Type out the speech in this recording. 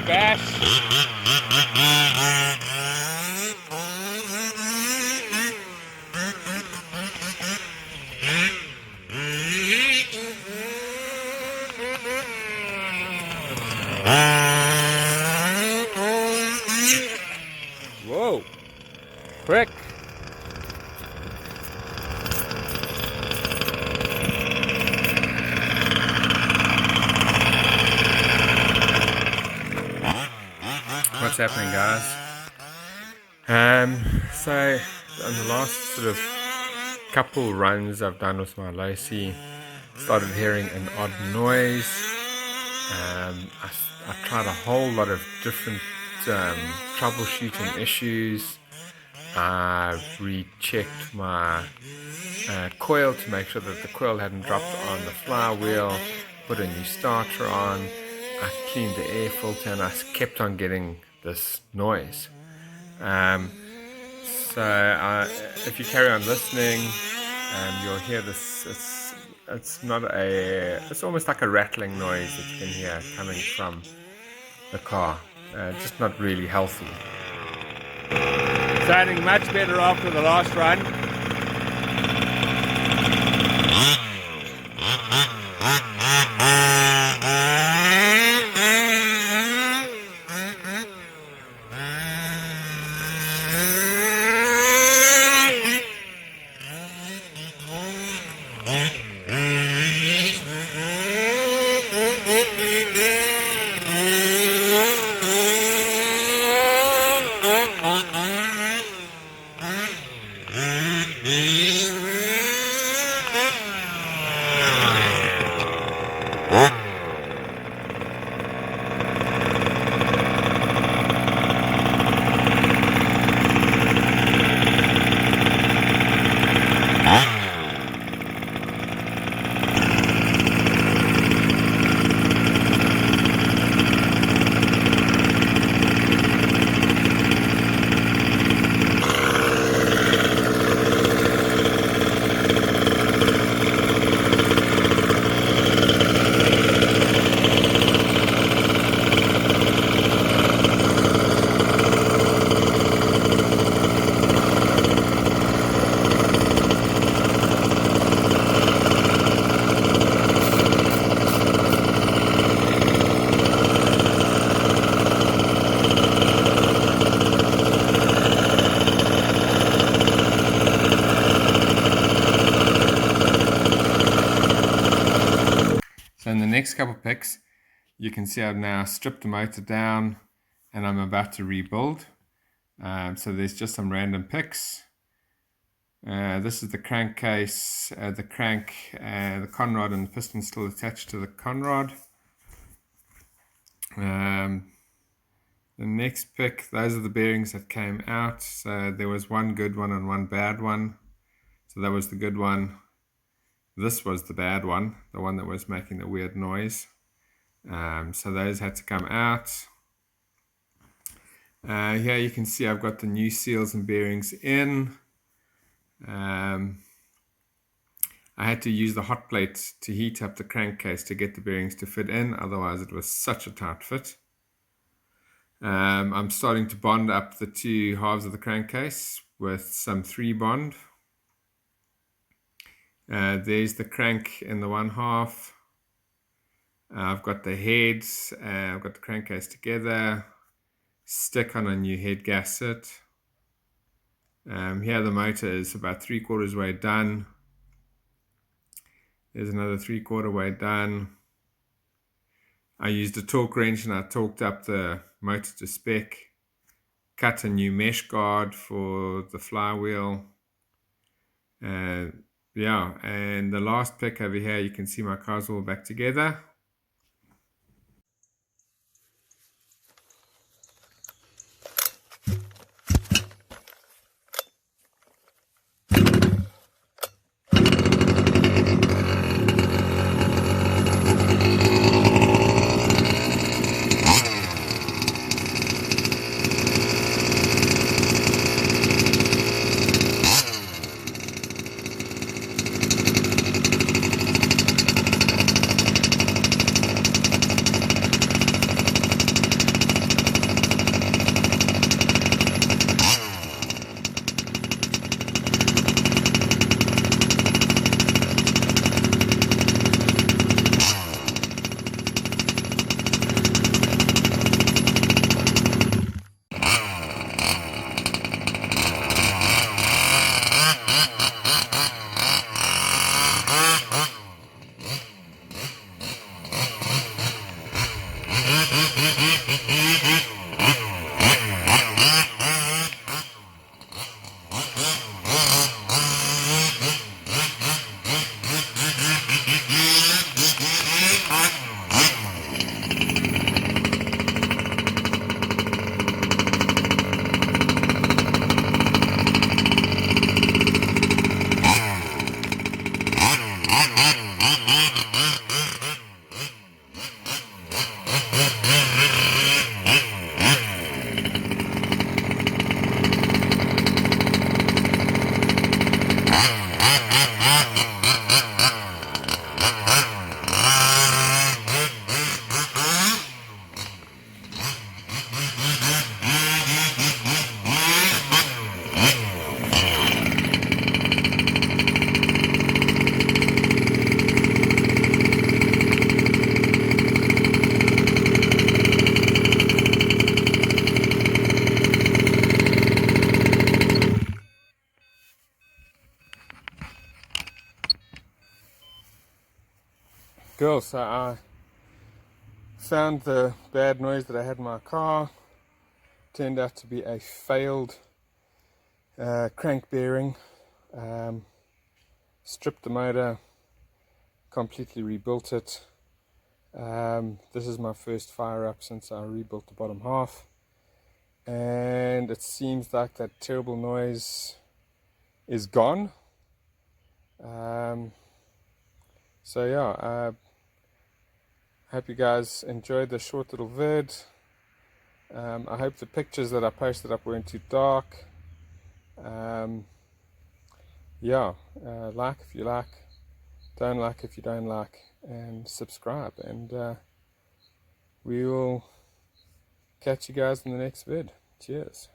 bash. Whoa, quick. What's happening, guys? So on the last sort of couple runs I've done with my Losi, started hearing an odd noise. I tried a whole lot of different troubleshooting issues. I rechecked my coil to make sure that the coil hadn't dropped on the flywheel, put a new starter on, I cleaned the air filter, and I kept on getting this noise. So if you carry on listening, you'll hear this. It's almost like a rattling noise that you can hear coming from the car. Just not really healthy. Sounding much better after the last run. So in the next couple picks, you can see I've now stripped the motor down and I'm about to rebuild. So there's just some random picks. This is the crankcase, the crank, the conrod and the piston still attached to the conrod. The next pick, those are the bearings that came out. So there was one good one and one bad one. So that was the good one. This was the bad one, the one that was making the weird noise. So those had to come out. Here you can see I've got the new seals and bearings in. I had to use the hot plate to heat up the crankcase to get the bearings to fit in, otherwise it was such a tight fit. I'm starting to bond up the two halves of the crankcase with some 3-bond. There's the crank in the one half. I've got the heads, I've got the crankcase together, stick on a new head gasket. Here the motor is about 3/4 way done. There's another 3/4 way done. I used a torque wrench and I torqued up the motor to spec, cut a new mesh guard for the flywheel. Yeah, and the last pick over here, you can see my car's all back together. Cool, so I found the bad noise that I had in my car. Turned out to be a failed crank bearing. Stripped the motor, completely rebuilt it. This is my first fire up since I rebuilt the bottom half, and it seems like that terrible noise is gone. So yeah, I hope you guys enjoyed the short little vid. I hope the pictures that I posted up weren't too dark. Yeah, like if you like, don't like if you don't like, and subscribe, and we will catch you guys in the next vid. Cheers.